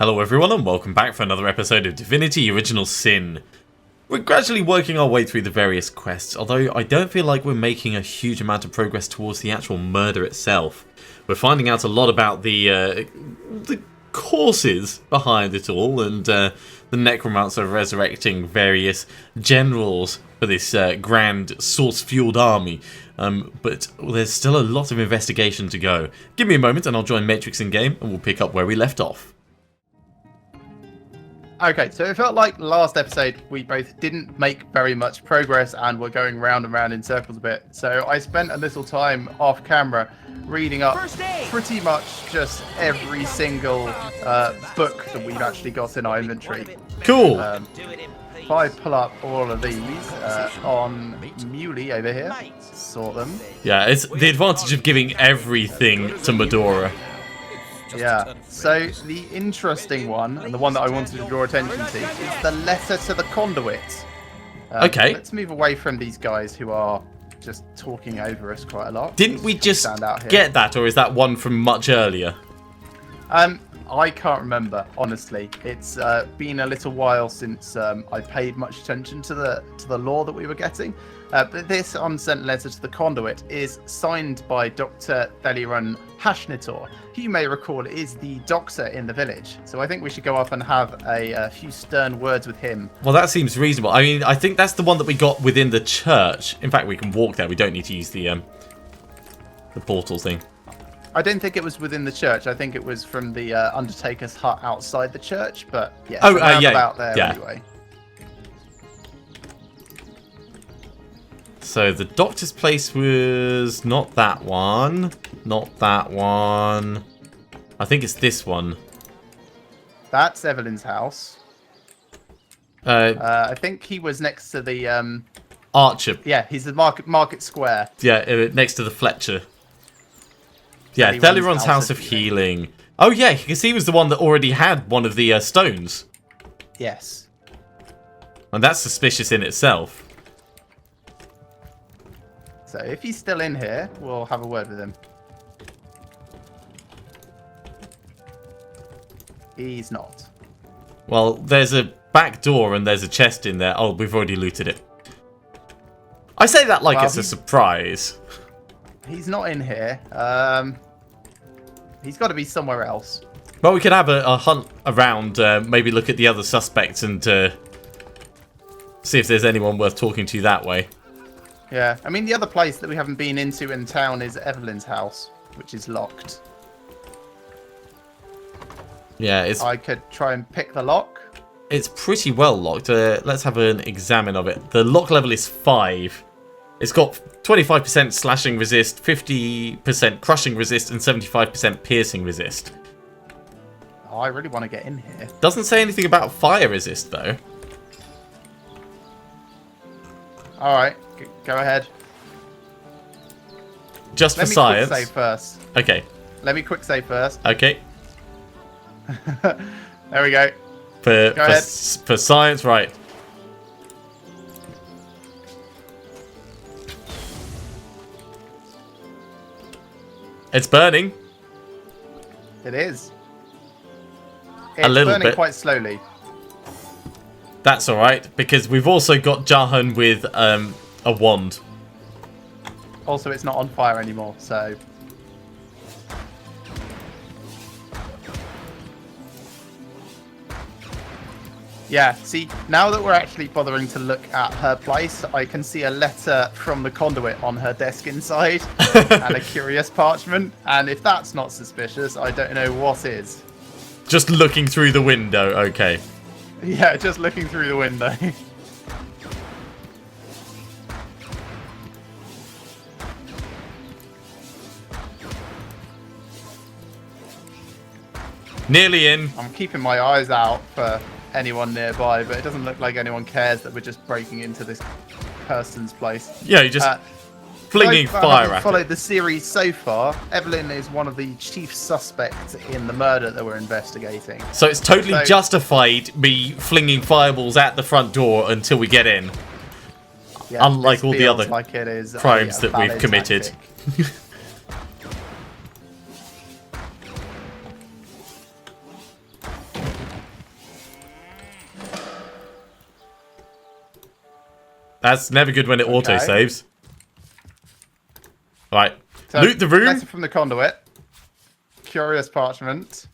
Hello everyone and welcome back for another episode of Divinity Original Sin. We're gradually working our way through the various quests, although I don't feel like we're making a huge amount of progress towards the actual murder itself. We're finding out a lot about the causes behind it all, and the necromancer resurrecting various generals for this grand source-fueled army. But there's still a lot of investigation to go. Give me a moment and I'll join Matryx in game and we'll pick up where we left off. Okay, so it felt like last episode we both didn't make very much progress and were going round and round in circles a bit. So I spent a little time off camera reading up pretty much just every single book that we've actually got in our inventory. Cool! If I pull up all of these on Muley over here, sort them. Yeah, it's the advantage of giving everything to Medora. Yeah, so the interesting one, and the one that I wanted to draw attention to, is the letter to the conduit. Okay. Let's move away from these guys who are just talking over us quite a lot. Didn't we just get that, or is that one from much earlier? I can't remember, honestly. It's been a little while since I paid much attention to the lore that we were getting. But this unsent letter to the conduit is signed by Dr. Thelyron who you may recall is the doctor in the village. So I think we should go up and have a few stern words with him. Well, that seems reasonable. I mean, I think that's the one that we got within the church. In fact, we can walk there. We don't need to use the portal thing. I don't think it was within the church. I think it was from the Undertaker's hut outside the church. But yeah, about there anyway. So the doctor's place was not that one. Not that one. I think it's this one. That's Evelyn's house. I think he was next to the Archer. Yeah, he's the Market Square. Yeah, next to the Fletcher. Yeah, Thelyron's House of Healing. Oh yeah, because he was the one that already had one of the stones. Yes. And that's suspicious in itself. So if he's still in here, we'll have a word with him. He's not. Well, there's a back door and there's a chest in there. Oh, we've already looted it. I say that like it's a surprise. He's not in here. He's got to be somewhere else. Well, we could have a hunt around, maybe look at the other suspects and see if there's anyone worth talking to that way. Yeah, I mean, the other place that we haven't been into in town is Evelyn's house, which is locked. Yeah, I could try and pick the lock. It's pretty well locked. Let's have an examine of it. The lock level is 5. It's got 25% slashing resist, 50% crushing resist, and 75% piercing resist. Oh, I really want to get in here. Doesn't say anything about fire resist, though. Alright, go ahead. Just for science. Let me quick save first. Okay. Let me quick save first. Okay. There we go. For science, right. It's burning. It is. A little burning bit. Quite slowly. That's alright, because we've also got Jahan with a wand. Also, it's not on fire anymore, so... Yeah, see, now that we're actually bothering to look at her place, I can see a letter from the conduit on her desk inside, and a curious parchment, and if that's not suspicious, I don't know what is. Just looking through the window, okay. Yeah, just looking through the window. Nearly in. I'm keeping my eyes out for anyone nearby, but it doesn't look like anyone cares that we're just breaking into this person's place. Yeah, you're just flinging fire at it. Followed the series so far. Evelyn is one of the chief suspects in the murder that we're investigating. So it's totally justified me flinging fireballs at the front door until we get in. Yeah, unlike all the other like it is crimes that we've committed. That's never good when it auto-saves. Right. So, loot the room. Letter from the conduit. Curious parchment.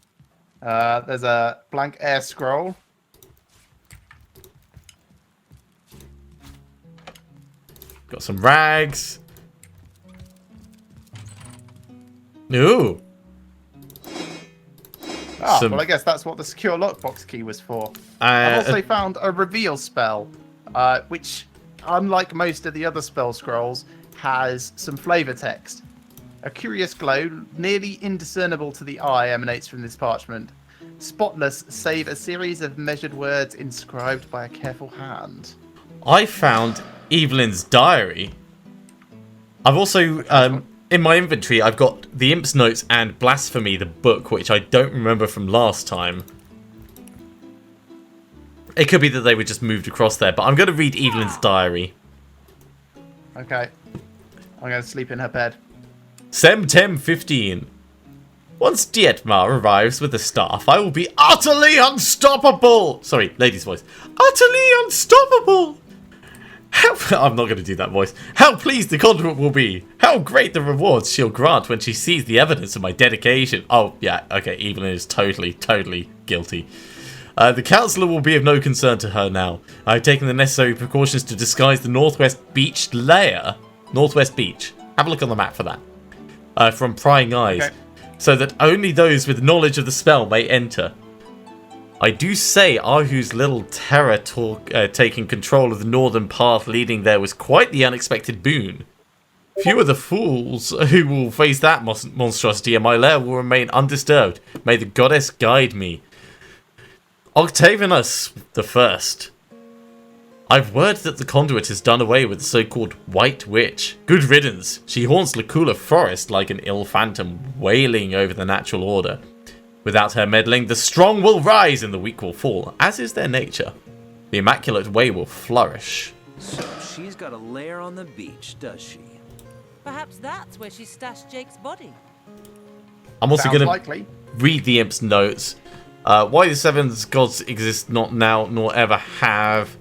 There's a blank air scroll. Got some rags. Ooh. Well, I guess that's what the secure lockbox key was for. I've also found a reveal spell, which, unlike most of the other spell scrolls, has some flavor text. A curious glow, nearly indiscernible to the eye, emanates from this parchment. Spotless, save a series of measured words inscribed by a careful hand. I found Evelyn's diary. I've also, in my inventory, I've got the Imp's Notes and Blasphemy, the book, which I don't remember from last time. It could be that they were just moved across there, but I'm going to read Evelyn's diary. Okay. I'm going to sleep in her bed. September 15. Once Dietmar arrives with the staff, I will be utterly unstoppable! Sorry, lady's voice. Utterly unstoppable! I'm not going to do that voice. How pleased the conduit will be. How great the rewards she'll grant when she sees the evidence of my dedication. Oh, yeah, okay, Evelyn is totally guilty. The councillor will be of no concern to her now. I've taken the necessary precautions to disguise the Northwest Beach layer. Northwest Beach. Have a look on the map for that. From prying eyes. Okay. So that only those with knowledge of the spell may enter. I do say Ahu's little terror taking control of the northern path leading there was quite the unexpected boon. Few are the fools who will face that monstrosity, and my lair will remain undisturbed. May the goddess guide me. Octavianus the First. I've word that the conduit has done away with the so-called White Witch. Good riddance. She haunts Lacula Forest like an ill phantom, wailing over the natural order. Without her meddling, the strong will rise and the weak will fall, as is their nature. The Immaculate Way will flourish. So she's got a lair on the beach, does she? Perhaps that's where she stashed Jake's body. I'm also going to read the Imp's Notes. Why the seven gods exist not now nor ever have.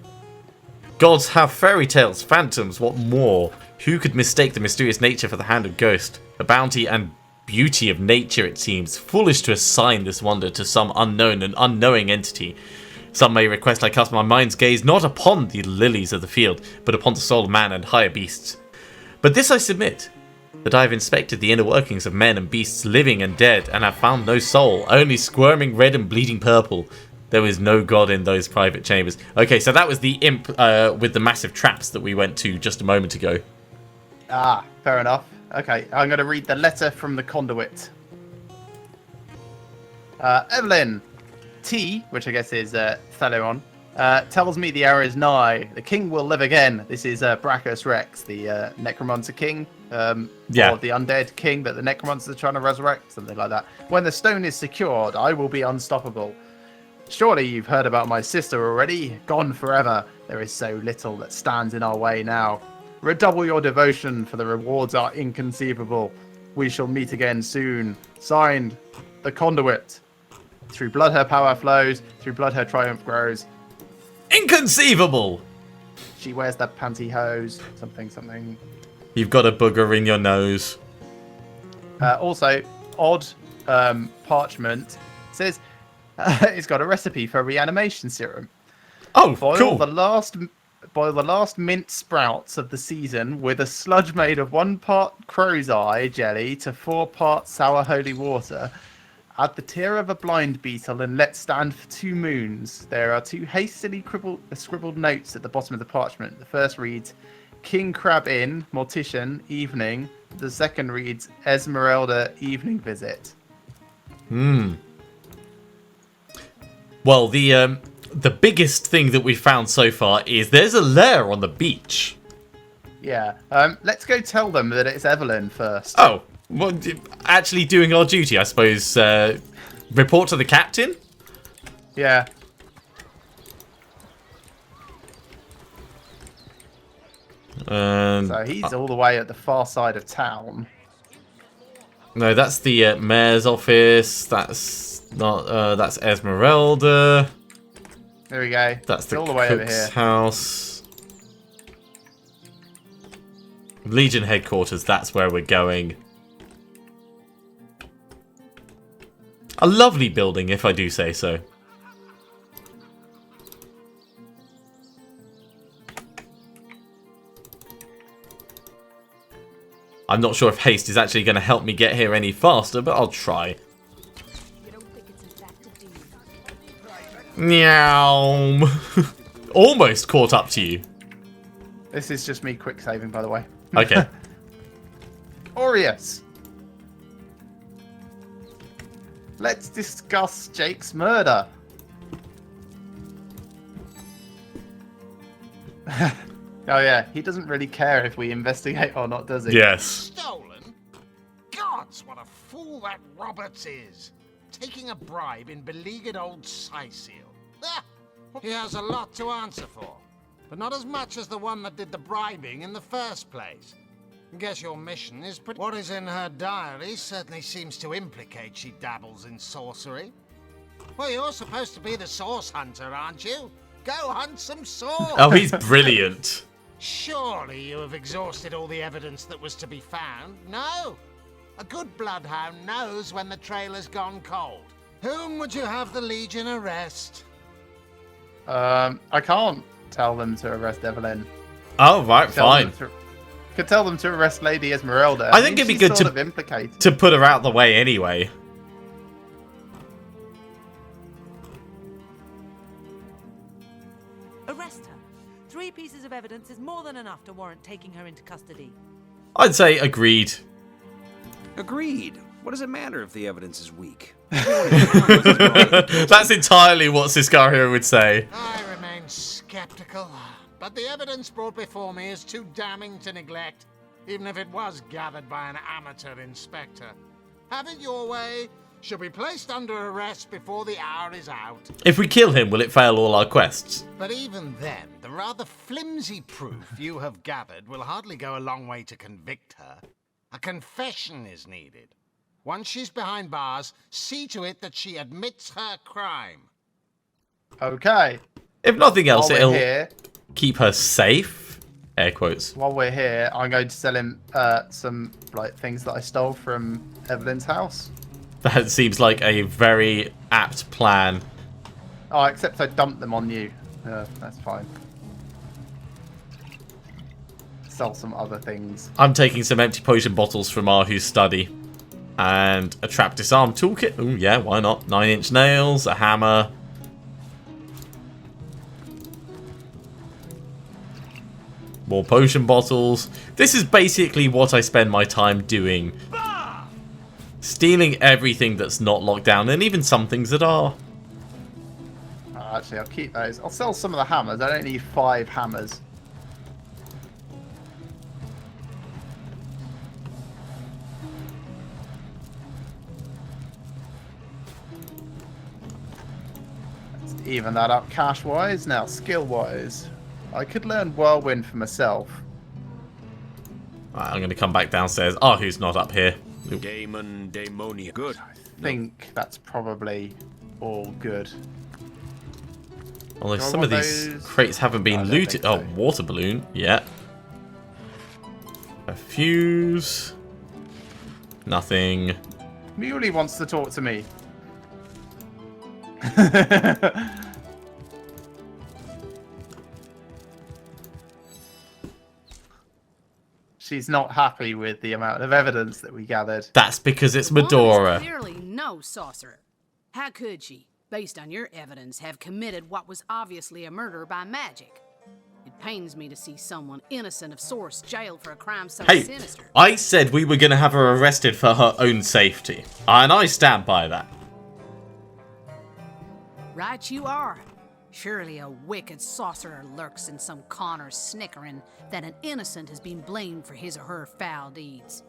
Gods have fairy tales, phantoms, what more? Who could mistake the mysterious nature for the hand of ghost? The bounty and beauty of nature, it seems. Foolish to assign this wonder to some unknown and unknowing entity. Some may request I cast my mind's gaze not upon the lilies of the field, but upon the soul of man and higher beasts. But this I submit, that I have inspected the inner workings of men and beasts living and dead, and have found no soul, only squirming red and bleeding purple. There is no god in those private chambers. Okay, so that was the imp with the massive traps that we went to just a moment ago. Ah, fair enough. Okay, I'm going to read the letter from the conduit. Evelyn, T, which I guess is Thelyron, tells me the hour is nigh. The king will live again. This is Brachus Rex, the necromancer king. Or the undead king that the necromancers are trying to resurrect, something like that. When the stone is secured, I will be unstoppable. Surely you've heard about my sister already? Gone forever. There is so little that stands in our way now. Redouble your devotion, for the rewards are inconceivable. We shall meet again soon. Signed, the conduit. Through blood her power flows, through blood her triumph grows. Inconceivable! She wears the pantyhose, something. You've got a booger in your nose. Also, odd parchment says it's got a recipe for reanimation serum. Oh, cool. Boil the last mint sprouts of the season with a sludge made of 1 part crow's eye jelly to 4 parts sour holy water. Add the tear of a blind beetle and let stand for 2 moons. There are 2 hastily scribbled notes at the bottom of the parchment. The first reads, King Crab Inn, Mortician, evening. The second reads, Esmeralda, evening visit. Well, the biggest thing that we've found so far is there's a lair on the beach. Yeah. Let's go tell them that it's Evelyn first. Oh, well, actually doing our duty, I suppose. Report to the captain? Yeah. So he's all the way at the far side of town. No, that's the mayor's office. That's not. That's Esmeralda. There we go. That's the all the way over here. house. Legion headquarters, that's where we're going. A lovely building, if I do say so. I'm not sure if haste is actually going to help me get here any faster, but I'll try. Meow. Almost caught up to you. This is just me quick saving, by the way. Okay. Glorious. Let's discuss Jake's murder. Oh yeah, he doesn't really care if we investigate or not, does he? Yes. Stolen? Gods, what a fool that Roberts is. Taking a bribe in beleaguered old Sicil. Ah, he has a lot to answer for. But not as much as the one that did the bribing in the first place. Guess your mission is pretty... What is in her diary certainly seems to implicate she dabbles in sorcery. Well, you're supposed to be the source hunter, aren't you? Go hunt some source! Oh, he's brilliant. Surely you have exhausted all the evidence that was to be found? No? A good bloodhound knows when the trail has gone cold. Whom would you have the Legion arrest? I can't tell them to arrest Evelyn. Oh, right, fine. Could tell them to arrest Lady Esmeralda. I think it'd be good sort of implicated. to put her out the way anyway. Arrest her. 3 pieces of evidence is more than enough to warrant taking her into custody. I'd say agreed. Agreed. What does it matter if the evidence is weak? That's entirely what Sicario would say. I remain skeptical, but the evidence brought before me is too damning to neglect, even if it was gathered by an amateur inspector. Have it your way. She'll be placed under arrest before the hour is out. If we kill him, will it fail all our quests? But even then, the rather flimsy proof you have gathered will hardly go a long way to convict her. A confession is needed. Once she's behind bars, see to it that she admits her crime. Okay. If nothing else, While it'll we're here, keep her safe. Air quotes. while we're here, I'm going to sell him some things that I stole from Evelyn's house. That seems like a very apt plan. Oh, except I dumped them on you. That's fine. Sell some other things. I'm taking some empty potion bottles from Ahu's study. And a trap disarm toolkit. Oh yeah, why not? 9-inch nails, a hammer. More potion bottles. This is basically what I spend my time doing. Stealing everything that's not locked down, and even some things that are. Actually, I'll keep those. I'll sell some of the hammers. I don't need 5 hammers. Let's even that up cash-wise. Now, skill-wise. I could learn Whirlwind for myself. Right, I'm going to come back downstairs. Ahu's not up here. Oop. Daemon, Daemonia. Good. I think that's probably all good. Although Do I some of want these those? crates haven't I been don't looted. think so. Oh, water balloon. Yeah. A fuse. Nothing. Muley wants to talk to me. She's not happy with the amount of evidence that we gathered. That's because it's The woman is Medora. clearly no sorcerer. How could she, based on your evidence, have committed what was obviously a murder by magic? It pains me to see someone innocent of source jailed for a crime so Hey, sinister. I said we were going to have her arrested for her own safety. And I stand by that. Right you are. Surely a wicked sorcerer lurks in some corner snickering that an innocent has been blamed for his or her foul deeds.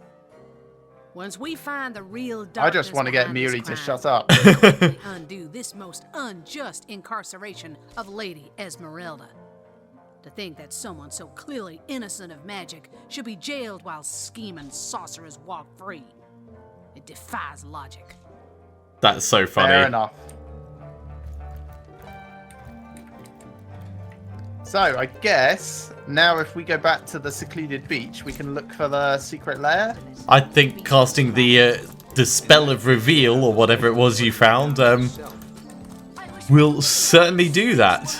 Once we find the real darkness I just want to get behind this Muley to crime, shut up. we'll quickly undo this most unjust incarceration of Lady Esmeralda. To think that someone so clearly innocent of magic should be jailed while scheming sorcerers walk free. It defies logic. That's so funny. Fair enough. So, I guess now if we go back to the secluded beach, we can look for the secret lair. I think casting the spell of reveal, or whatever it was you found, will certainly do that.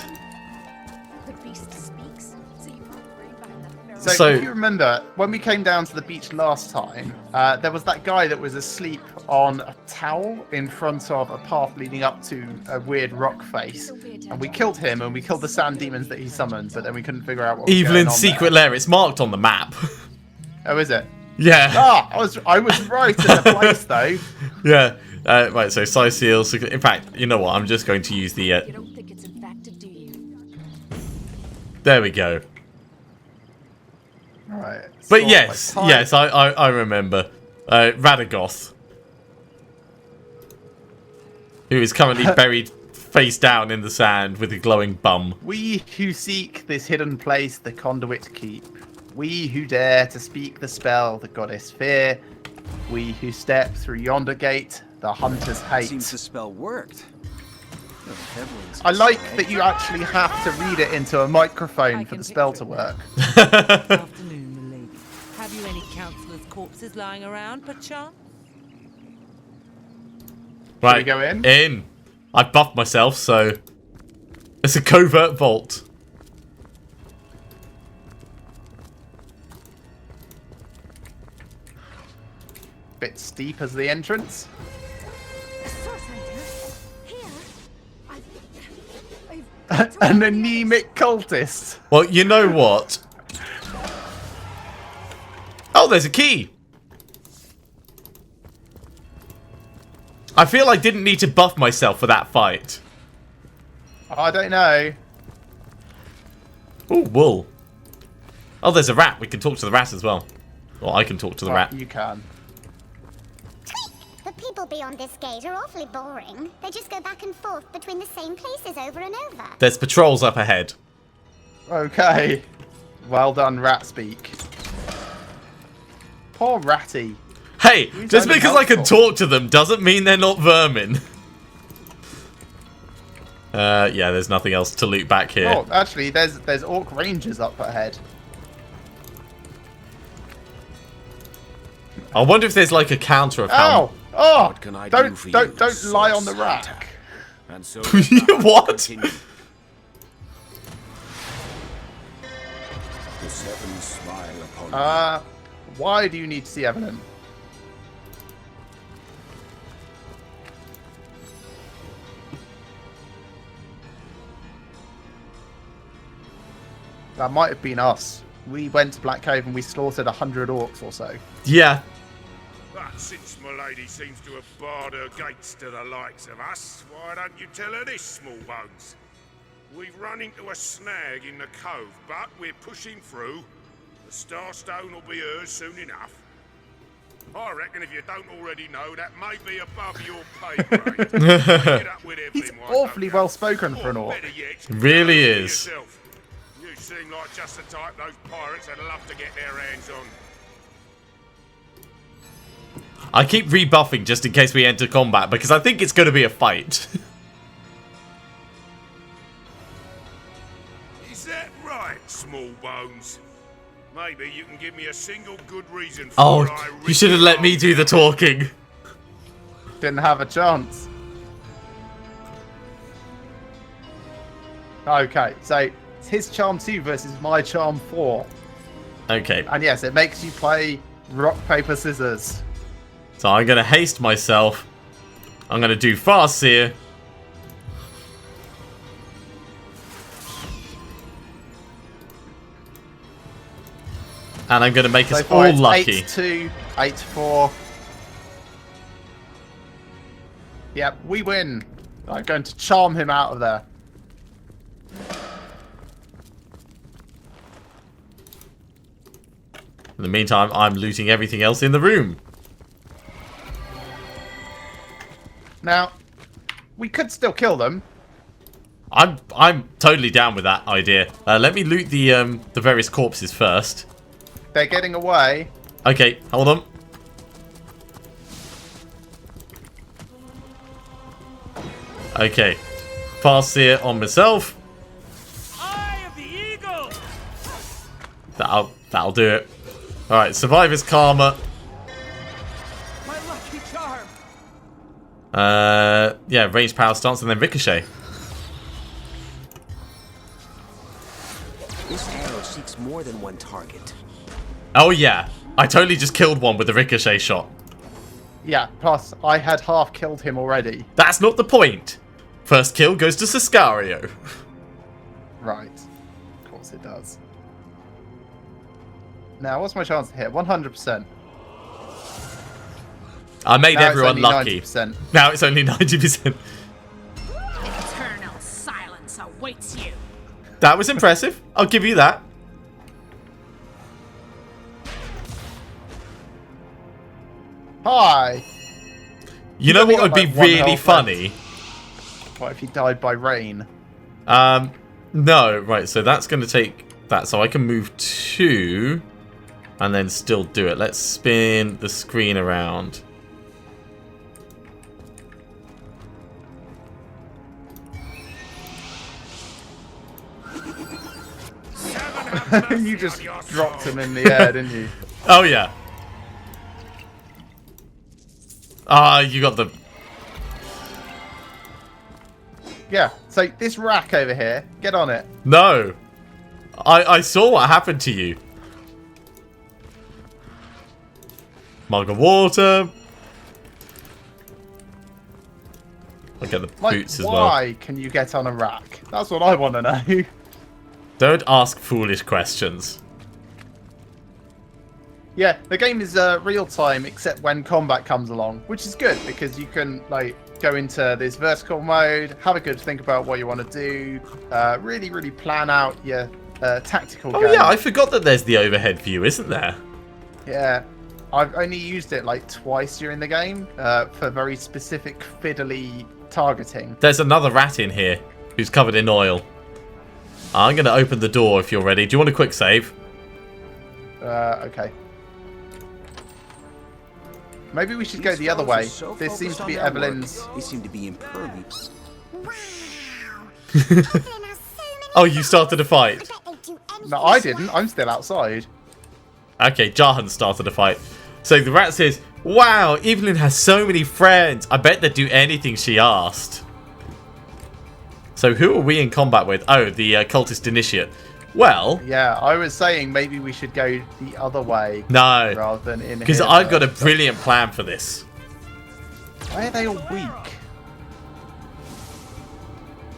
So, if you remember, when we came down to the beach last time, there was that guy that was asleep on a towel in front of a path leading up to a weird rock face. And we killed him, and we killed the sand demons that he summoned, but then we couldn't figure out what was going on Evelyn's secret lair, it's marked on the map. Oh, is it? Yeah. Ah, I was right in the place, though. Yeah. Right, so size seals. In fact, you know what? I'm just going to use the... You don't think it's infected, do you? There we go. Right. But yes, I remember. Radagoth. Who is currently buried face down in the sand with a glowing bum. We who seek this hidden place the conduit keep. We who dare to speak the spell the goddess fear. We who step through yonder gate the hunters hate. Seems the spell worked. I like that you actually have to read it into a microphone for the spell to work. Afternoon, milady. Have you any councillors' corpses lying around, perchance? Right. We go in? In. I buffed myself, so it's a covert vault. Bit steep as the entrance. An anemic cultist. Well, you know what? Oh, there's a key. I feel I didn't need to buff myself for that fight. I don't know. Ooh, wool. Oh, there's a rat. We can talk to the rat as well. Or I can talk to the rat. You can. The people beyond this gate are awfully boring. They just go back and forth between the same places over and over. There's patrols up ahead. Okay. Well done, rat speak. Poor Ratty. Hey, just because I can talk to them doesn't mean they're not vermin. Yeah, there's nothing else to loot back here. Oh, actually, there's orc rangers up ahead. I wonder if there's like a counter of how... Ow! Oh! What can I do for you, Don't lie on the source rack. hunter? And so What? continue. The seven smile upon me. Why do you need to see evidence? That might have been us. We went to Black Cove and we slaughtered 100 orcs or so. Yeah. But since my lady seems to have barred her gates to the likes of us, why don't you tell her this, small bones? We've run into a snag in the cove, but we're pushing through. The Starstone will be hers soon enough. I reckon if you don't already know, that may be above your pay grade. Get up with He's Evelyn, why awfully don't you? well spoken for an Or orc. better yet, Really go for is. yourself. You seem like just the type those pirates would love to get their hands on. I keep rebuffing just in case we enter combat because I think it's going to be a fight. Is that right, small bones? Maybe you can give me a single good reason for Oh, I you should have let me do the talking. Didn't have a chance. Okay, so it's his charm 2 versus my charm 4. Okay, And yes, it makes you play rock, paper, scissors. so I'm going to haste myself. I'm going to do fast seer. And I'm going to make So us far all it's lucky. 8-2, 8-4. Yep, we win. I'm going to charm him out of there. In the meantime, I'm looting everything else in the room. Now, we could still kill them. I'm totally down with that idea. Let me loot the various corpses first. They're getting away. Okay, hold on. Okay, fast seer on myself. Eye of the That'll do it. Alright, Survivor's Karma. My lucky charm. Yeah, range power stance and then ricochet. This arrow seeks more than one target. Oh yeah, I totally just killed one with the ricochet shot. Yeah, plus I had half killed him already. That's not the point. First kill goes to Sicario. Right. Of course it does. Now, what's my chance to hit? 100%. I made Now everyone it's only lucky. 90%. Now it's only 90%. Eternal silence awaits you. That was impressive. I'll give you that. Hi! You know only what would got, be like, one really health funny? What if he died by rain? No. Right, so that's going to take that. So I can move 2 and then still do it. Let's spin the screen around. You just dropped him in the air, didn't you? Oh, yeah. Ah, you got the... Yeah, so this rack over here, get on it. No. I saw what happened to you. Mug of water. I'll get the boots as well. Why can you get on a rack? That's what I want to know. Don't ask foolish questions. Yeah, the game is real time except when combat comes along, which is good because you can like go into this vertical mode, have a good think about what you want to do, really plan out your tactical game. Oh yeah, I forgot that there's the overhead view, isn't there? Yeah, I've only used it like twice during the game for very specific fiddly targeting. There's another rat in here who's covered in oil. I'm going to open the door if you're ready. Do you want a quick save? Okay. Maybe we should go the other way. This seems to be Evelyn's. They seem to be impervious. Wow. Evelyn has so many Oh, you started a I fight. bet they'd do anything No, I for didn't. her. I'm still outside. Okay, Jahan started a fight. So the rat says, wow, Evelyn has so many friends. I bet they'd do anything she asked. So who are we in combat with? Oh, the cultist initiate. Well, Yeah, I was saying maybe we should go the other way no. rather than in Because here I've got a first. brilliant plan for this. Why are they all weak?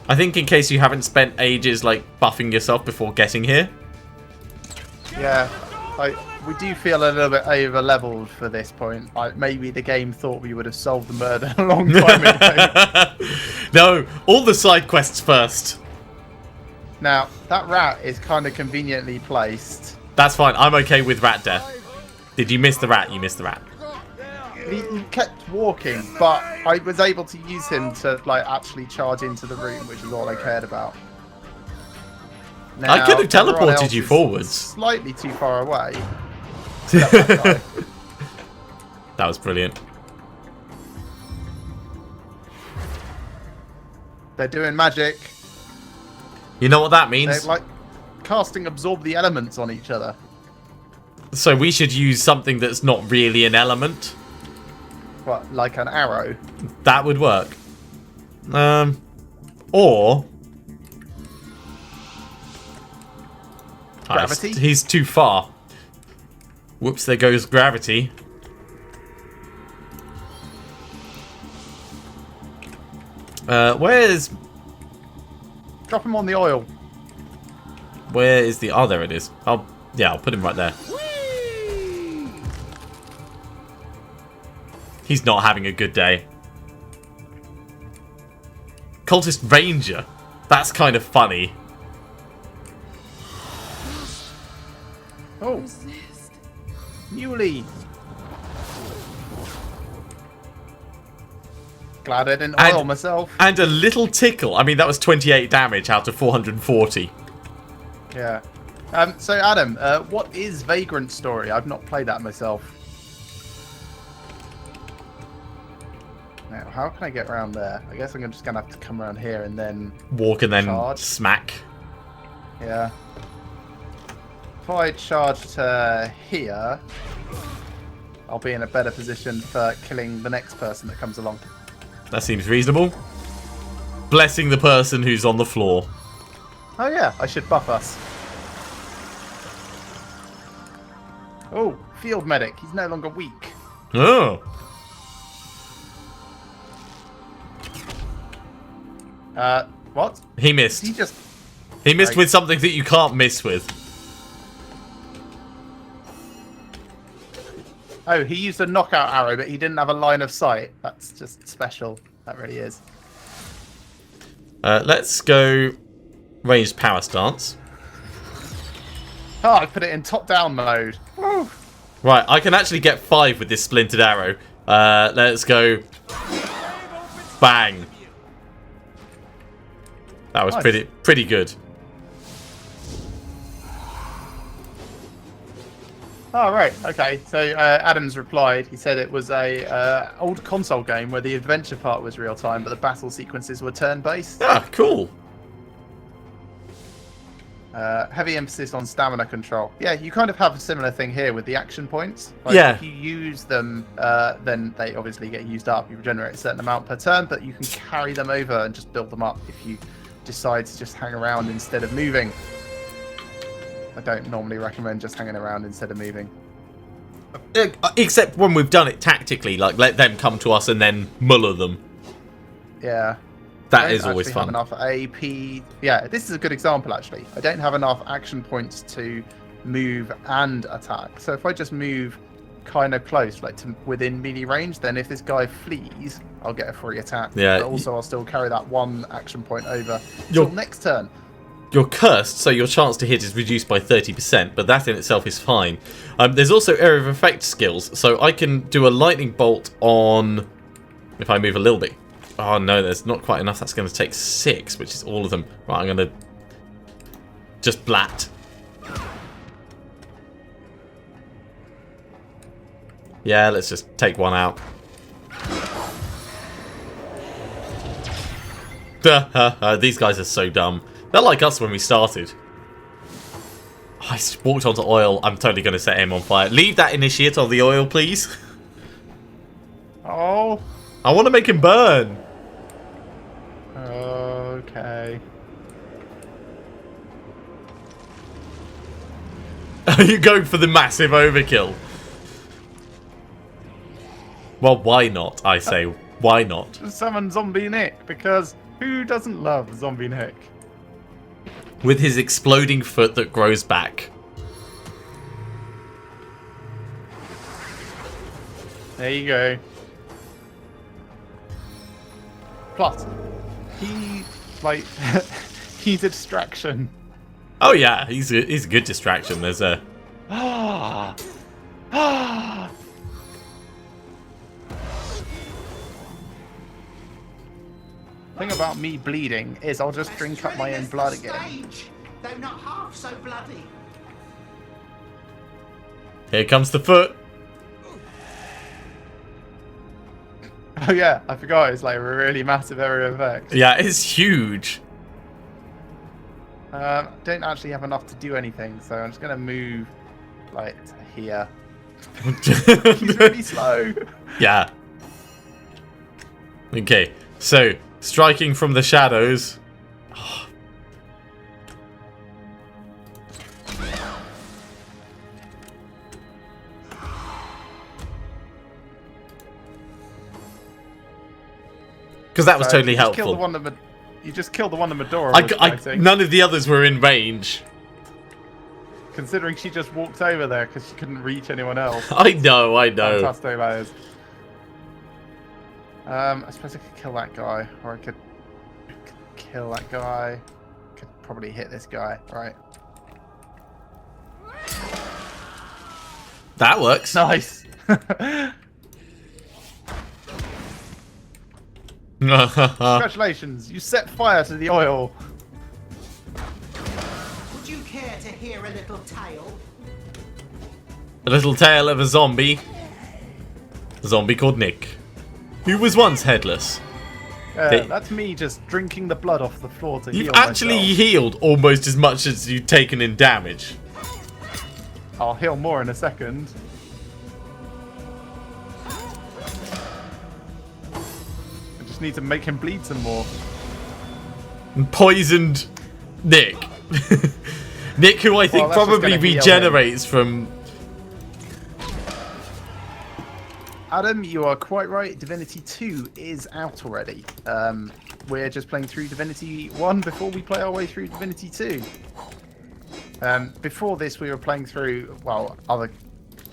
I think in case you haven't spent ages like buffing yourself before getting here. Yeah, we do feel a little bit over-leveled for this point. Maybe the game thought we would have solved the murder a long time ago. No, all the side quests first. Now, that rat is kind of conveniently placed. That's fine. I'm okay with rat death. Did you miss the rat? You missed the rat. He kept walking, but I was able to use him to like actually charge into the room, which is all I cared about. I could have Now, everyone teleported else you is forwards. Slightly too far away. Except that guy. That was brilliant. They're doing magic. You know what that They're means? like casting absorb the elements on each other. So we should use something that's not really an element. What, like an arrow? That would work. Or... Gravity? He's too far. Whoops, there goes gravity. Where Drop him on the oil. is the... Oh, there it is. I'll put him right there. He's not having a good day. Cultist Ranger. That's kind of funny. Oh. Newly. Glad I didn't oil myself. And a little tickle. I mean, that was 28 damage out of 440. Yeah. So Adam, what is Vagrant Story? I've not played that myself. Now, how can I get around there? I guess I'm just gonna have to come around here and then Walk and then charge. smack. Yeah. If I charge to here, I'll be in a better position for killing the next person that comes along. That seems reasonable. Blessing the person who's on the floor. Oh yeah, I should buff us. Oh, field medic. He's no longer weak. Oh. What? He missed. He just... He missed Right. with something that you can't miss with. Oh, he used a knockout arrow, but he didn't have a line of sight. That's just special. That really is. Let's go ranged power stance. Oh, I put it in top-down mode. Woo. Right, I can actually get 5 with this splintered arrow. Let's go. Bang. That was Nice. pretty good. Oh, right. Okay. So Adams replied. He said it was a old console game where the adventure part was real time, but the battle sequences were turn-based. Ah, cool. Heavy emphasis on stamina control. Yeah, you kind of have a similar thing here with the action points. Like, Yeah. If you use them, then they obviously get used up. You regenerate a certain amount per turn, but you can carry them over and just build them up if you decide to just hang around instead of moving. I don't normally recommend just hanging around instead of moving. Except when we've done it tactically, like let them come to us and then muller them. Yeah. That I is don't always actually have fun. enough AP. Yeah, this is a good example actually. I don't have enough action points to move and attack. So if I just move kind of close, like to within melee range, then if this guy flees, I'll get a free attack. Yeah. But also I'll still carry that one action point over You're- till next turn. You're cursed, so your chance to hit is reduced by 30%, but that in itself is fine. There's also area of effect skills, so I can do a lightning bolt on... if I move a little bit. Oh no, there's not quite enough. That's going to take 6, which is all of them. Right, I'm going to... just blat. Yeah, let's just take one out. These guys are so dumb. They're like us when we started. I just walked onto oil. I'm totally going to set him on fire. Leave that initiate on the oil, please. Oh. I want to make him burn. Okay. Are you going for the massive overkill? Well, why not, I say. Why not? Summon Zombie Nick, because who doesn't love Zombie Nick? With his exploding foot that grows back. There you go. Plus, he, like, he's a distraction. Oh yeah, he's a good distraction. There's a... thing about me bleeding is I'll just drink up my own blood again. Though not half so bloody. Here comes the foot. Oh yeah, I forgot it's like a really massive area of effect. Yeah, it's huge. Don't actually have enough to do anything, so I'm just gonna move like to here. He's really slow. Yeah. Okay, so striking from the shadows. Because that was So totally you just helpful. killed the one that you just killed the one that Medora was fighting. None of the others were in range. Considering she just walked over there because she couldn't reach anyone else. I know. Fantastic that is. I suppose I could kill that guy, or I could kill that guy. Could probably hit this guy, right? That works. Nice. Congratulations, you set fire to the oil. Would you care to hear a little tale? A little tale of a zombie. A zombie called Nick, who was once headless. That's me just drinking the blood off the floor to You've heal actually myself. healed almost as much as you've taken in damage. I'll heal more in a second. I just need to make him bleed some more. Poisoned Nick. Nick, who I think probably regenerates from... Adam, you are quite right. Divinity 2 is out already. We're just playing through Divinity 1 before we play our way through Divinity 2. Before this, we were playing through, well, other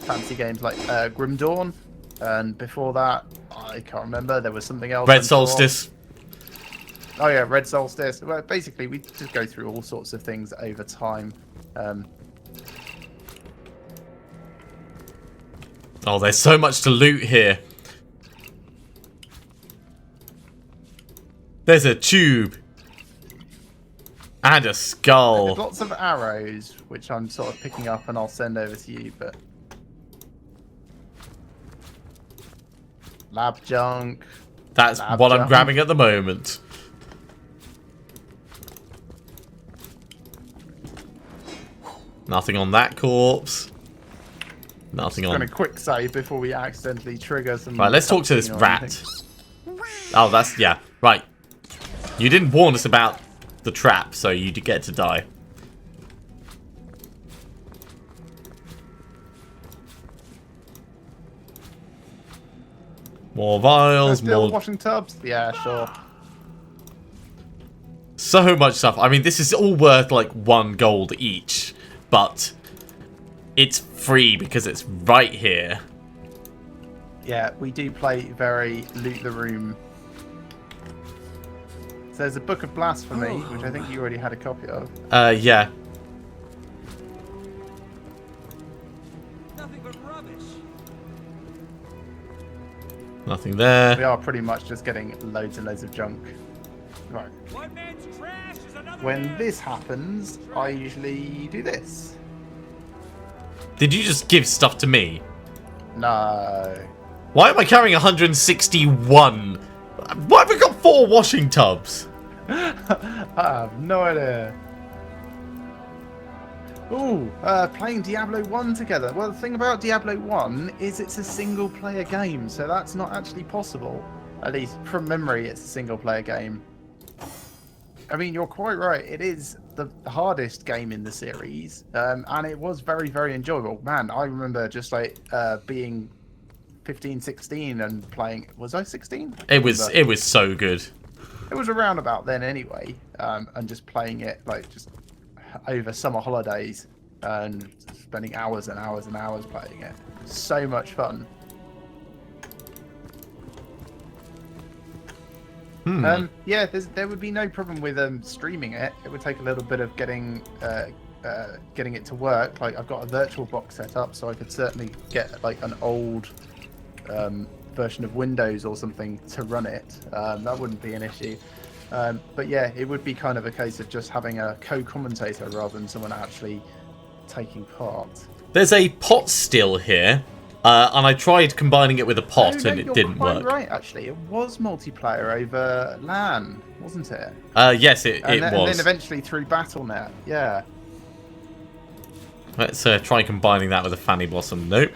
fantasy games like Grim Dawn. And before that, I can't remember. There was something else. Red Solstice. Oh yeah, Red Solstice. Well, basically, we just go through all sorts of things over time. Oh, there's so much to loot here. There's a tube. And a skull. There's lots of arrows, which I'm sort of picking up and I'll send over to you, but... Lab junk. That's what I'm grabbing at the moment. Nothing on that corpse. Nothing on... Just gonna quick save before we accidentally trigger some... Right, let's talk to this rat. Oh, that's... yeah. Right. You didn't warn us about the trap, so you get to die. More vials, more... washing tubs? Yeah, sure. So much stuff. I mean, this is all worth like 1 gold each, but it's free because it's right here. Yeah, we do play very loot the room. So there's a Book of Blasphemy, which I think you already had a copy of. Yeah. Nothing but rubbish. Nothing there. We are pretty much just getting loads and loads of junk. Right. One man's trash is another When man's this happens, I usually do this. Did you just give stuff to me? No. Why am I carrying 161? Why have we got 4 washing tubs? I have no idea. Ooh, playing Diablo 1 together. Well, the thing about Diablo 1 is it's a single-player game, so that's not actually possible. At least from memory, it's a single-player game. I mean, you're quite right. It is the hardest game in the series, and it was very, very enjoyable. Man, I remember just like being 15, 16 and playing. Was I 16? It was so good. It was around about then anyway, and just playing it like just over summer holidays and spending hours and hours and hours playing it. So much fun. Yeah, there would be no problem with streaming it. It would take a little bit of getting it to work. Like I've got a virtual box set up, so I could certainly get like an old version of Windows or something to run it. That wouldn't be an issue. But yeah, it would be kind of a case of just having a co-commentator rather than someone actually taking part. There's a pot still here, and I tried combining it with a pot and it didn't work. Right, actually, it was multiplayer over LAN, wasn't it? Yes, it was. And then eventually through Battle.net, yeah. Let's try combining that with a Fanny Blossom. Nope.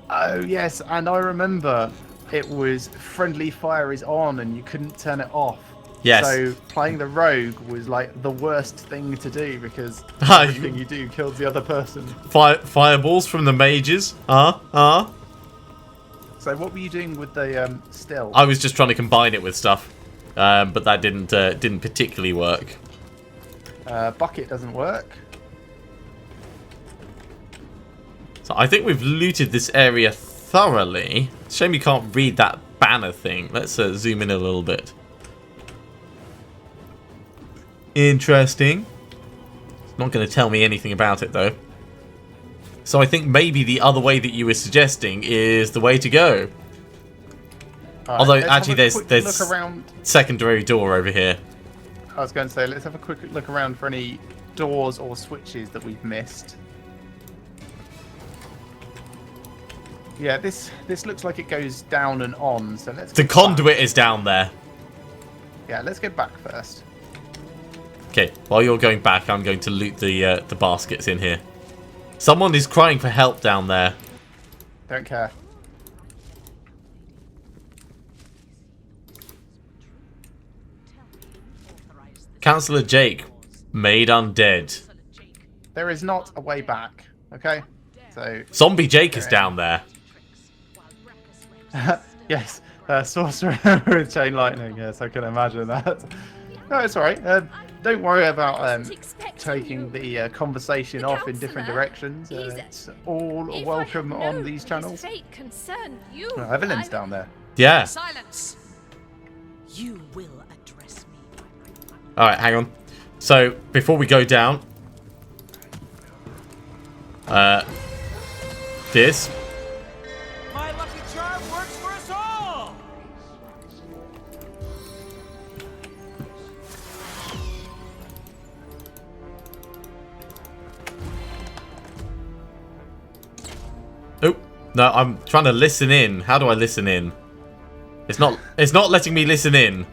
Oh yes, and I remember it was friendly fire is on and you couldn't turn it off. Yes. So playing the rogue was like the worst thing to do because everything you do kills the other person. Fireballs from the mages. So what were you doing with the still? I was just trying to combine it with stuff, but that didn't particularly work. Bucket doesn't work. So I think we've looted this area thoroughly. Shame you can't read that banner thing. Let's zoom in a little bit. Interesting. It's not going to tell me anything about it though. So I think maybe the other way that you were suggesting is the way to go. Right, although actually there's look around. Secondary door over here. I was going to say let's have a quick look around for any doors or switches that we've missed. Yeah, this looks like it goes down and on, so let's... The conduit is down there. Yeah, let's go back first. Okay, while you're going back, I'm going to loot the baskets in here. Someone is crying for help down there. Don't care. Councillor Jake, made undead. There is not a way back. Okay? So... Zombie Jake is down there. yes. Sorcerer with chain lightning. Yes, I can imagine that. No, it's alright. Don't worry about taking the conversation off in different directions. It's all welcome on these channels. Oh, Evelyn's down there. Yeah. Silence. You will address me. Alright, hang on. So, before we go down... this... My lucky charm works for us all! Oh, no, I'm trying to listen in. How do I listen in? It's not letting me listen in.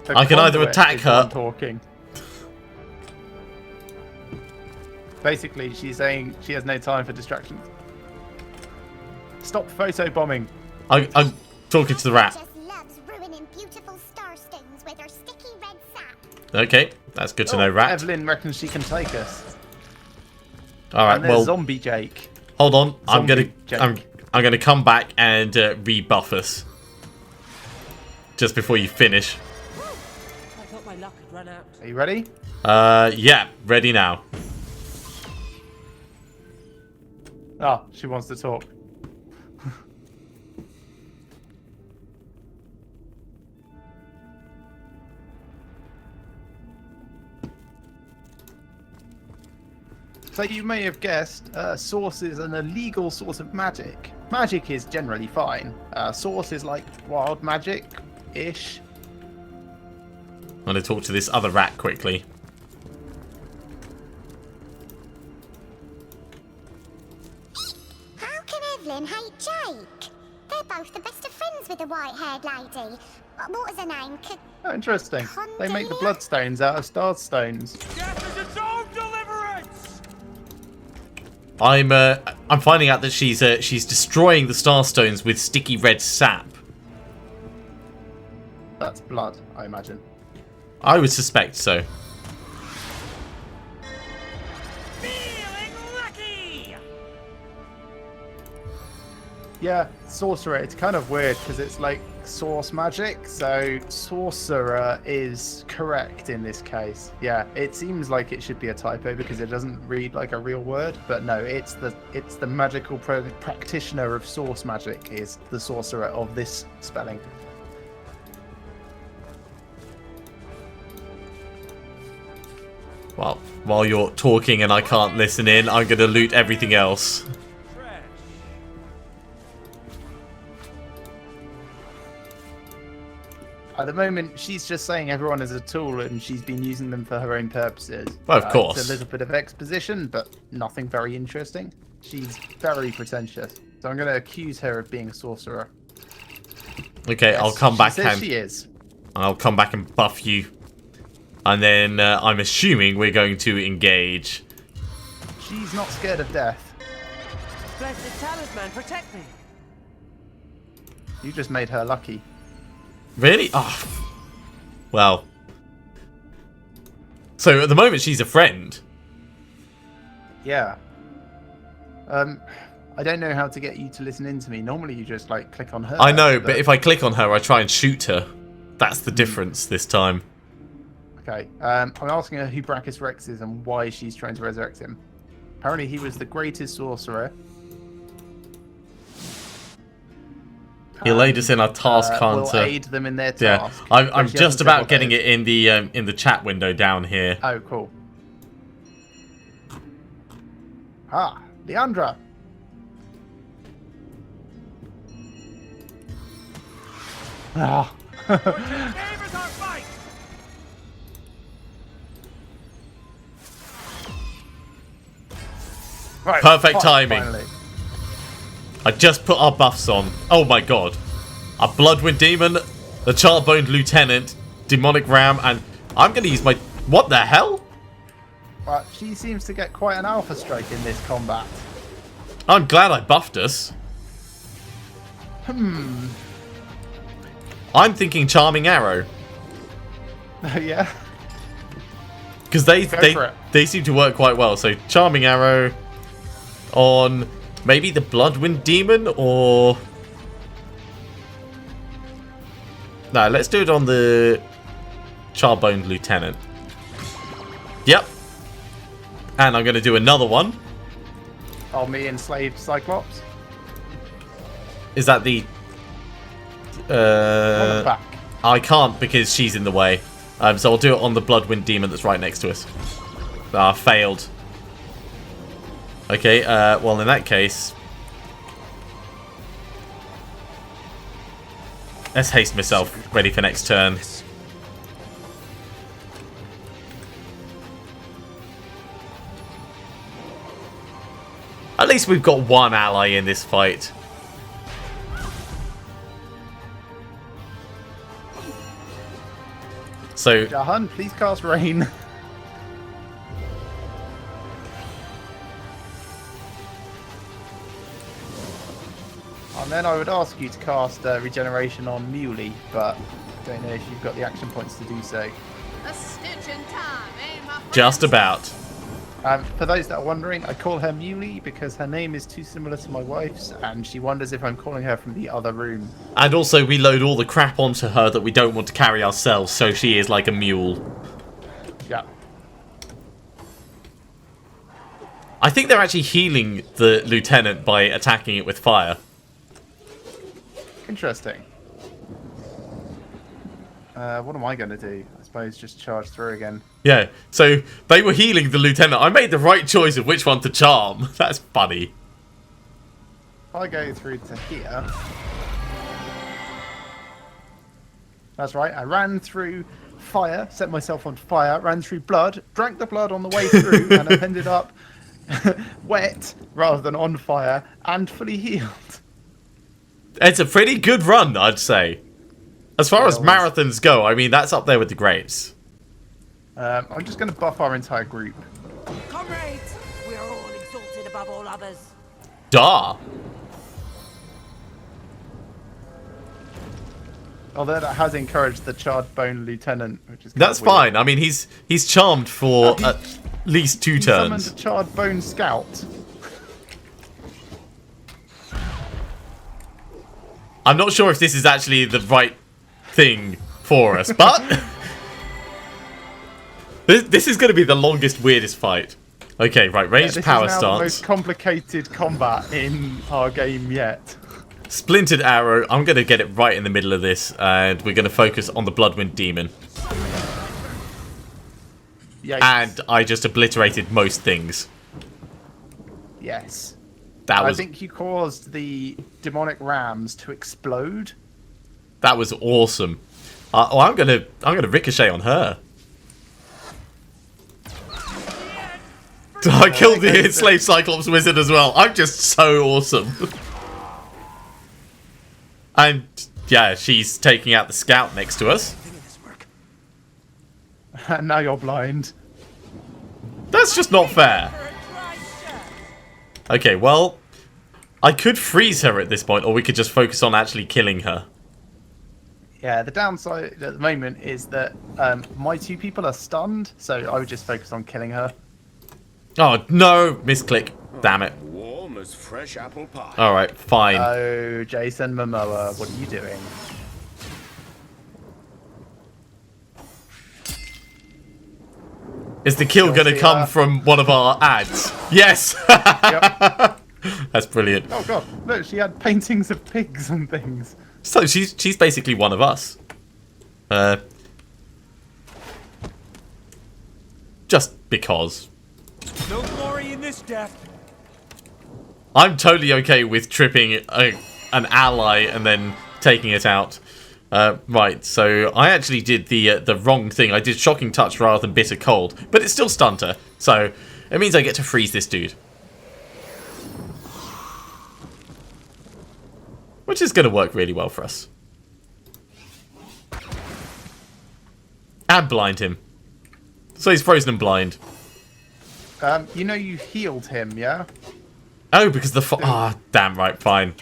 I can either attack her. Talking. Basically, she's saying she has no time for distractions. Stop photo bombing. I'm talking to the rat. Just loves ruining beautiful starstones with her sticky red sap. Okay, that's good to know, rat. Evelyn reckons she can take us. All right, And there's well, Zombie Jake. hold on. I'm Zombie Jake. gonna come back and rebuff us just before you finish. I thought my luck had run out. Are you ready? Yeah, ready now. Oh, she wants to talk. So you may have guessed, Source is an illegal source of magic. Magic is generally fine. Source is like wild magic-ish. I'm gonna talk to this other rat quickly. How can Evelyn hate Jake? They're both the best of friends with the white-haired lady. What was her name? Oh, interesting. They make the Condelia? bloodstones out of star stones. Death is its own deliverance! I'm finding out that she's destroying the starstones with sticky red sap. That's blood, I imagine. I would suspect so. Feeling lucky! Yeah, sorcerer. It's kind of weird because it's like source magic. So sorcerer is correct in this case. Yeah, it seems like it should be a typo because it doesn't read like a real word. But no, it's the magical practitioner of source magic is the sorcerer of this spelling. Well, while you're talking and I can't listen in, I'm gonna loot everything else. At the moment, she's just saying everyone is a tool and she's been using them for her own purposes. Well, of course. It's a little bit of exposition, but nothing very interesting. She's very pretentious. So I'm going to accuse her of being a sorcerer. Okay, Yes, I'll come back she says and she is. I'll come back and buff you. And then I'm assuming we're going to engage. She's not scared of death. Blessed talisman, protect me. You just made her lucky. Really? Oh. Well. So at the moment she's a friend. Yeah. I don't know how to get you to listen in to me. Normally you just like click on her. I know, but if I click on her, I try and shoot her. That's the difference this time. Okay. I'm asking her who Brachus Rex is and why she's trying to resurrect him. Apparently he was the greatest sorcerer. He laid us in our task will hunter. aid them in their Yeah, task. I'm She just hasn't about said getting what it in the chat window down here. Oh, cool. Ah, Leandra. Ah. Favors our fight! Right, Perfect timing. Finally. I just put our buffs on. Oh my god. A Bloodwind Demon, the Charboned Lieutenant, Demonic Ram, and I'm going to use my... What the hell? But she seems to get quite an alpha strike in this combat. I'm glad I buffed us. Hmm. I'm thinking Charming Arrow. Yeah. Because they seem to work quite well. So Charming Arrow on maybe the Bloodwind Demon, or... No, let's do it on the Charboned Lieutenant. Yep. And I'm going to do another one. Oh, me enslaved Cyclops? Is that the... back. I can't because she's in the way. So I'll do it on the Bloodwind Demon that's right next to us. Failed. Okay, well in that case... Let's haste myself, ready for next turn. At least we've got one ally in this fight. So, Jahan, please cast Rain. And then I would ask you to cast Regeneration on Muley, but I don't know if you've got the action points to do so. A stitch in time, eh, my friend? just about. For those that are wondering, I call her Muley because her name is too similar to my wife's, and she wonders if I'm calling her from the other room. And also, we load all the crap onto her that we don't want to carry ourselves, so she is like a mule. Yeah. I think they're actually healing the lieutenant by attacking it with fire. Interesting. What am I going to do? I suppose just charge through again. Yeah, so they were healing the lieutenant. I made the right choice of which one to charm. That's funny. If I go through to here... That's right, I ran through fire, set myself on fire, ran through blood, drank the blood on the way through, and I ended up wet rather than on fire and fully healed. It's a pretty good run, I'd say. As far as marathons go, I mean, that's up there with the greats. I'm just going to buff our entire group. Comrades, we are all exalted above all others. Duh. Although that has encouraged the charred bone lieutenant, which is That's fine. I mean, he's charmed for at least 2 he turns. summoned a charred bone scout. I'm not sure if this is actually the right thing for us, but this is going to be the longest, weirdest fight. Okay, right, ranged power this is now stance. the most complicated combat in our game yet. Splintered arrow. I'm going to get it right in the middle of this, and we're going to focus on the Bloodwind Demon. Yikes. And I just obliterated most things. Yes. I think you caused the demonic rams to explode. That was awesome. I'm gonna ricochet on her. I killed the enslaved Cyclops wizard as well. I'm just so awesome. And yeah, she's taking out the scout next to us. And now you're blind. That's just not fair. Okay, well, I could freeze her at this point, or we could just focus on actually killing her. Yeah, the downside at the moment is that my 2 people are stunned, so I would just focus on killing her. Oh, no! Misclick. Damn it. Warm as fresh apple pie. Alright, fine. Oh, Jason Momoa, what are you doing? Is the kill going to come from one of our ads? Yes! Yep. That's brilliant. Oh god, look, she had paintings of pigs and things. So she's basically one of us. Just because. No glory in this death. I'm totally okay with tripping an ally and then taking it out. Right, so I actually did the wrong thing. I did Shocking Touch rather than Bitter Cold, but it still stunned her. So it means I get to freeze this dude. Which is going to work really well for us. And blind him. So he's frozen and blind. You know you healed him, yeah? Oh, because the damn right, fine.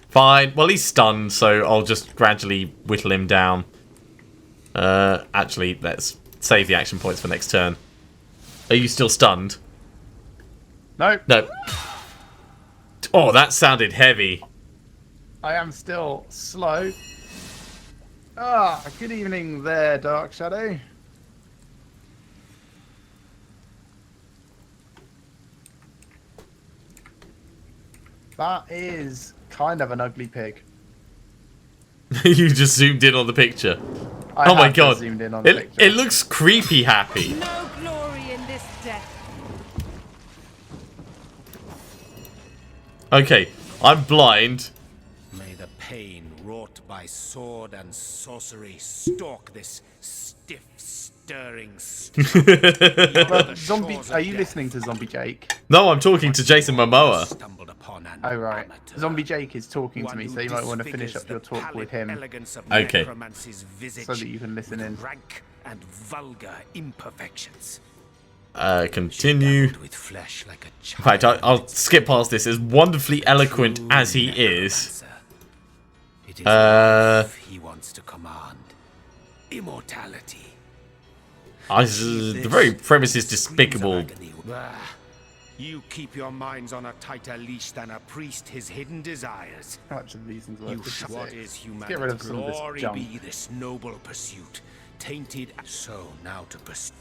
Fine. Well, he's stunned, so I'll just gradually whittle him down. Actually, let's save the action points for next turn. Are you still stunned? No. No. Oh, that sounded heavy. I am still slow. Ah, good evening there, Dark Shadow. That is kind of an ugly pig. You just zoomed in on the picture. I oh my have god. Zoomed in on the picture. It looks creepy happy. No glory in this death. Okay, I'm blind. May the pain wrought by sword and sorcery stalk this stiff, stirring Well, Zombie, are you listening to Zombie Jake? No, I'm talking to Jason Momoa. Oh right. Zombie Jake is talking to me, so you might want to finish up your talk with him. Okay. So that you can listen in. Rank and vulgar imperfections. Continue. With flesh like a In fact, I'll skip past this. As wonderfully eloquent as he is. He wants to command immortality. The very premise is despicable. You keep your minds on a tighter leash than a priest his hidden desires. How much of these things What is humanity? Get rid of some of this Glory junk. be this noble pursuit, tainted. So now to pursue.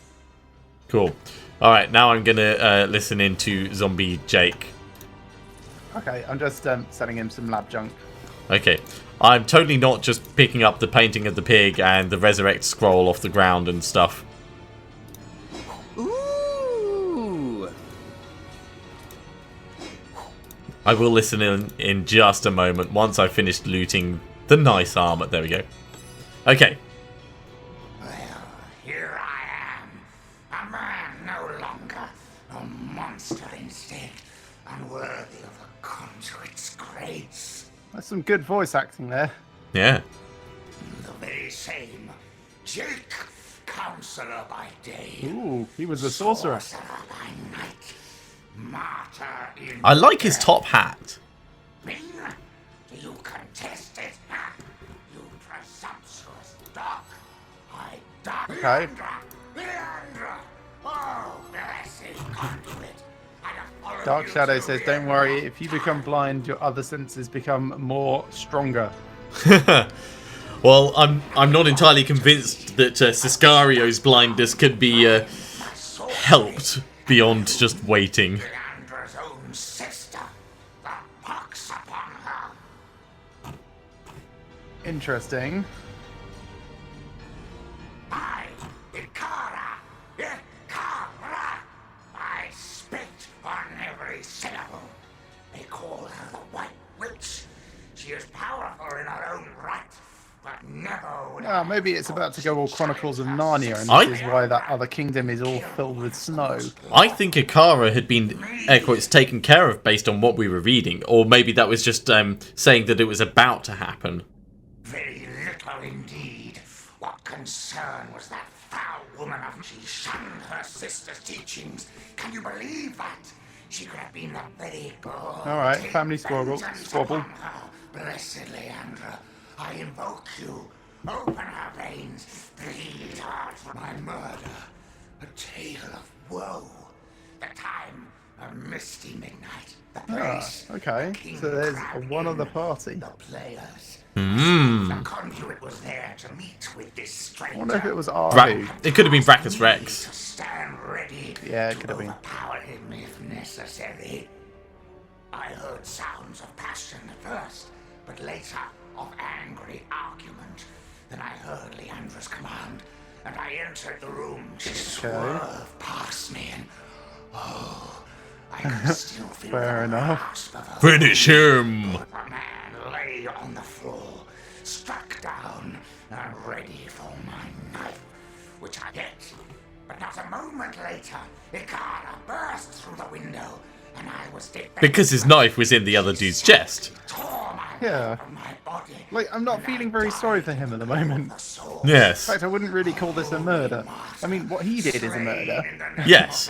Cool. Alright, now I'm gonna listen in to Zombie Jake. Okay, I'm just selling him some lab junk. Okay. I'm totally not just picking up the painting of the pig and the resurrect scroll off the ground and stuff. Ooh. I will listen in just a moment once I've finished looting the nice armor. There we go. Okay. Well, here I am. A man no longer. A monster instead. Unworthy of a conduit's grace. That's some good voice acting there. Yeah. The very same. Jake, counselor by day. Ooh, he was a sorcerer. By night. Martyr in I like his top hat. Me? You contest it? You presumptuous dog. I die. Okay. Leandra! Oh, blessed conduit. Dark Shadow says, don't worry, if you become blind, your other senses become more stronger. Well, I'm not entirely convinced that Siscario's blindness could be helped beyond just waiting. Leandra's own sister. The pox upon her. Interesting. I, Ikara, I spit on every syllable. They call her the White Witch. She is powerful in her own right, but never would Maybe it's about to go all Chronicles of Narnia, and this is why that other kingdom is all filled with snow. I think Ikara had been, air quotes, taken care of based on what we were reading. Or maybe that was just saying that it was about to happen. Very little indeed. What concern was that foul woman of she shunned her sister's teachings? Can you believe that? She could have been the very girl. Alright, family squabble. Blessed Leandra, I invoke you. Open her veins. Bleed hard for my murder. A tale of woe. The time, a misty midnight. The place, okay. So there's one other party. the players. Hmm. The conduit was there to meet with this stranger. I wonder if it was Arhu. It could have been Brachus Rex. To stand ready. Yeah, it could have been. Overpower him if necessary. I heard sounds of passion at first, but later of angry argument. Then I heard Leandra's command, and I entered the room. She swerved past me, and I can still feel Fair the enough. grasp of her. Finish him! The man lay on the floor, struck down, and ready for my knife, which I hit. But not a moment later, Ikara burst through the window, and I was defended. Because his knife was in the other dude's chest. Tore my Yeah. Like, I'm not feeling very sorry for him at the moment. Yes. In fact, I wouldn't really call this a murder. I mean, what he did is a murder. Yes.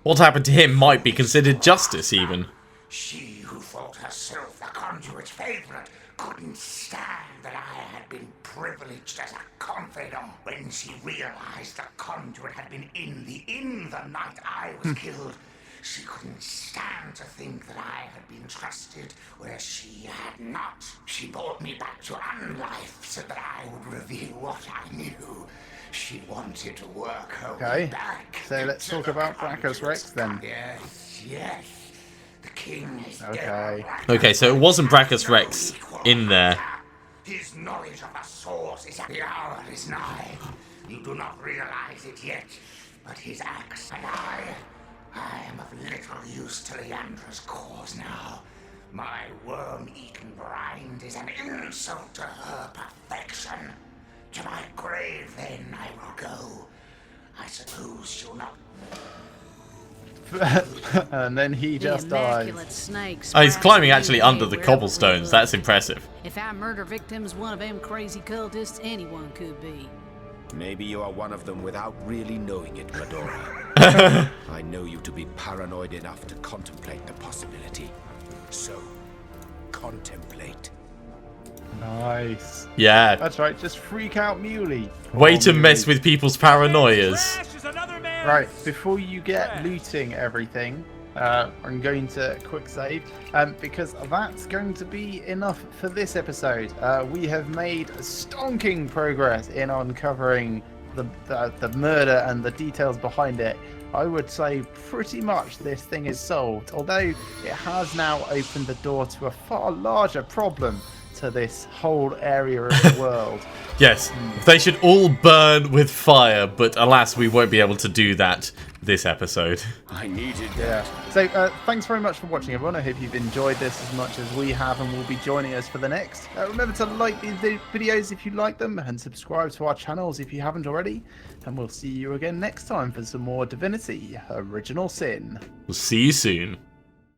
What happened to him might be considered justice, even. She who thought herself the conduit's favorite couldn't stand that I had been privileged as a confidant. When she realized the conduit had been in the inn the night I was killed, she couldn't stand to think that I had been trusted where she had not. She brought me back to unlife so that I would reveal what I knew. She wanted to work her way back. So let's talk about Brachus Rex then. Yes, yes. The king is Okay, so it wasn't Brachus Rex in there. His knowledge of the source is the hour is nigh. You do not realize it yet, but his axe and I am of little use to Leandra's cause now. My worm-eaten rind is an insult to her perfection. To my grave, then, I will go. I suppose she'll not... And then he just dies. Oh, he's climbing actually under the cobblestones. That's impressive. If our murder victim's one of them crazy cultists, anyone could be. Maybe you are one of them without really knowing it, Medora. I know you to be paranoid enough to contemplate the possibility. So, contemplate. Nice. Yeah. That's right, just freak out Muley. Way to mess with people's paranoias. Right, before you get looting everything, I'm going to quick save, because that's going to be enough for this episode. We have made stonking progress in uncovering the murder and the details behind it. I would say pretty much this thing is solved, although it has now opened the door to a far larger problem to this whole area of the world. Yes, they should all burn with fire, but alas, we won't be able to do that this episode. I needed that. So, thanks very much for watching, everyone. I hope you've enjoyed this as much as we have and will be joining us for the next. Remember to like these videos if you like them, and subscribe to our channels if you haven't already. And we'll see you again next time for some more Divinity Original Sin. We'll see you soon.